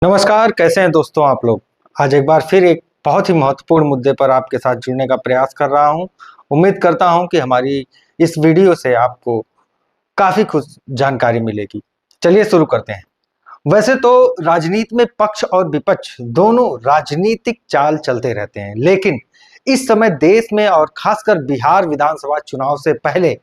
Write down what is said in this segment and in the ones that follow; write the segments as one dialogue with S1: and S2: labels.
S1: नमस्कार, कैसे हैं दोस्तों आप लोग। आज एक बार फिर एक बहुत ही महत्वपूर्ण मुद्दे पर आपके साथ जुड़ने का प्रयास कर रहा हूं। उम्मीद करता हूं कि हमारी इस वीडियो से आपको काफी कुछ जानकारी मिलेगी। चलिए शुरू करते हैं। वैसे तो राजनीति में पक्ष और विपक्ष दोनों राजनीतिक चाल चलते रहते हैं, लेकिन इस समय देश में और खासकर बिहार विधानसभा चुनाव से पहले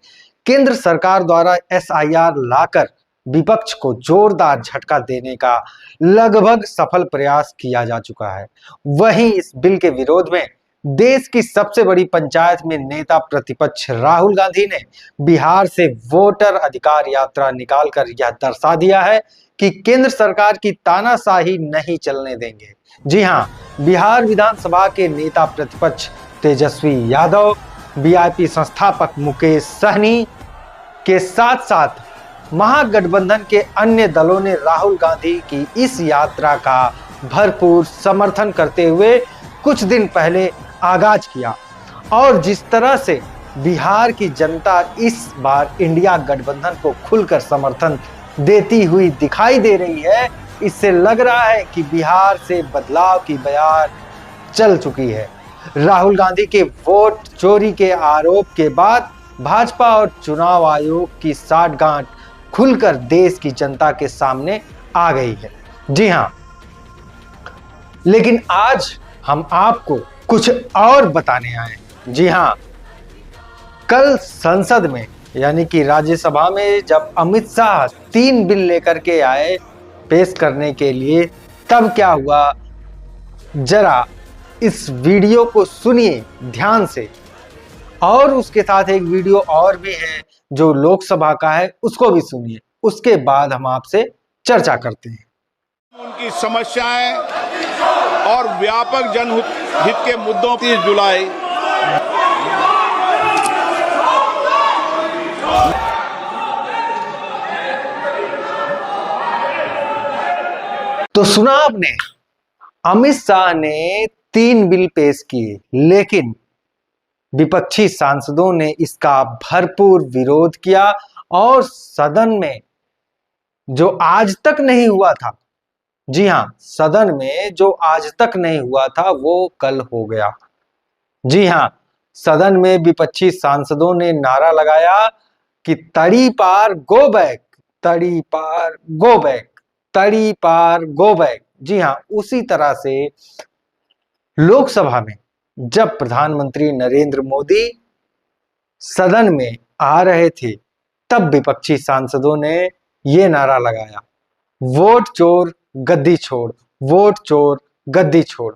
S1: केंद्र सरकार द्वारा एसआईआर लाकर विपक्ष को जोरदार झटका देने का लगभग सफल प्रयास किया जा चुका है। वहीं इस बिल के विरोध में देश की सबसे बड़ी पंचायत में नेता प्रतिपक्ष राहुल गांधी ने बिहार से वोटर अधिकार यात्रा निकालकर यह दर्शा दिया है कि केंद्र सरकार की तानाशाही नहीं चलने देंगे। जी हां, बिहार विधानसभा के नेता प्रतिपक्ष तेजस्वी यादव, वीआईपी संस्थापक मुकेश सहनी के साथ साथ महागठबंधन के अन्य दलों ने राहुल गांधी की इस यात्रा का भरपूर समर्थन करते हुए कुछ दिन पहले आगाज किया। और जिस तरह से बिहार की जनता इस बार इंडिया गठबंधन को खुलकर समर्थन देती हुई दिखाई दे रही है, इससे लग रहा है कि बिहार से बदलाव की बयार चल चुकी है। राहुल गांधी के वोट चोरी के आरोप के बाद भाजपा और चुनाव आयोग की साठगांठ खुलकर देश की जनता के सामने आ गई है। जी हां, लेकिन आज हम आपको कुछ और बताने आए हैं। जी हां, कल संसद में यानी कि राज्यसभा में जब अमित शाह 3 बिल लेकर के आए पेश करने के लिए, तब क्या हुआ, जरा इस वीडियो को सुनिए ध्यान से। और उसके साथ एक वीडियो और भी है जो लोकसभा का है, उसको भी सुनिए। उसके बाद हम आपसे चर्चा करते हैं।
S2: उनकी समस्याएं और व्यापक जनहित के मुद्दों की 30 जुलाई
S1: तो सुना आपने, अमित शाह ने 3 बिल पेश किए, लेकिन विपक्षी सांसदों ने इसका भरपूर विरोध किया और सदन में जो आज तक नहीं हुआ था, जी हां, सदन में जो आज तक नहीं हुआ था वो कल हो गया। जी हां, सदन में विपक्षी सांसदों ने नारा लगाया कि तड़ी पार गो बैक, तड़ी पार गो बैक, तड़ी पार गो बैक। जी हां, उसी तरह से लोकसभा में जब प्रधानमंत्री नरेंद्र मोदी सदन में आ रहे थे, तब विपक्षी सांसदों ने ये नारा लगाया, वोट चोर गद्दी छोड़, वोट चोर गद्दी छोड़।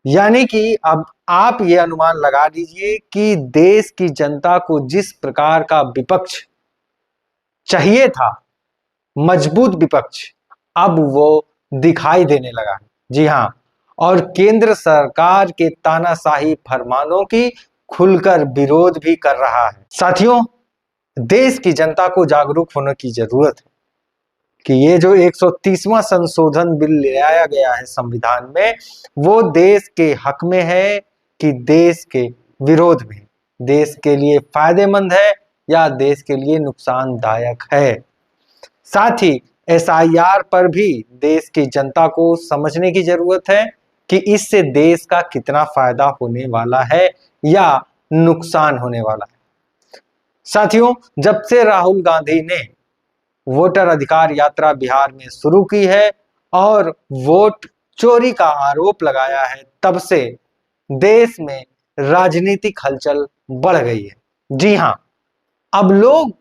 S1: यानी कि अब आप ये अनुमान लगा लीजिए कि देश की जनता को जिस प्रकार का विपक्ष चाहिए था, मजबूत विपक्ष, अब वो दिखाई देने लगा है। जी हां, और केंद्र सरकार के तानाशाही फरमानों की खुलकर विरोध भी कर रहा है। साथियों, देश की जनता को जागरूक होने की जरूरत है कि ये जो 130वां संशोधन बिल लाया गया है संविधान में, वो देश के हक में है कि देश के विरोध में, देश के लिए फायदेमंद है या देश के लिए नुकसानदायक है। साथ ही एसआईआर पर भी देश की जनता को समझने की जरूरत है कि इससे देश का कितना फायदा होने वाला है या नुकसान होने वाला है। साथियों, जब से राहुल गांधी ने वोटर अधिकार यात्रा बिहार में शुरू की है और वोट चोरी का आरोप लगाया है, तब से देश में राजनीतिक हलचल बढ़ गई है। जी हां, अब लोग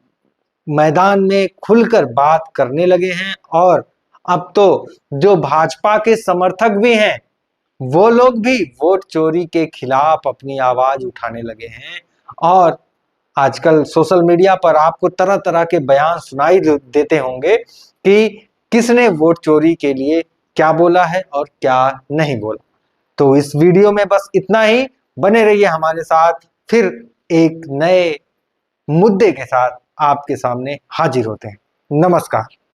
S1: मैदान में खुलकर बात करने लगे हैं और अब तो जो भाजपा के समर्थक भी हैं, वो लोग भी वोट चोरी के खिलाफ अपनी आवाज उठाने लगे हैं। और आजकल सोशल मीडिया पर आपको तरह तरह के बयान सुनाई देते होंगे कि किसने वोट चोरी के लिए क्या बोला है और क्या नहीं बोला। तो इस वीडियो में बस इतना ही। बने रहिए हमारे साथ, फिर एक नए मुद्दे के साथ आपके सामने हाजिर होते हैं। नमस्कार।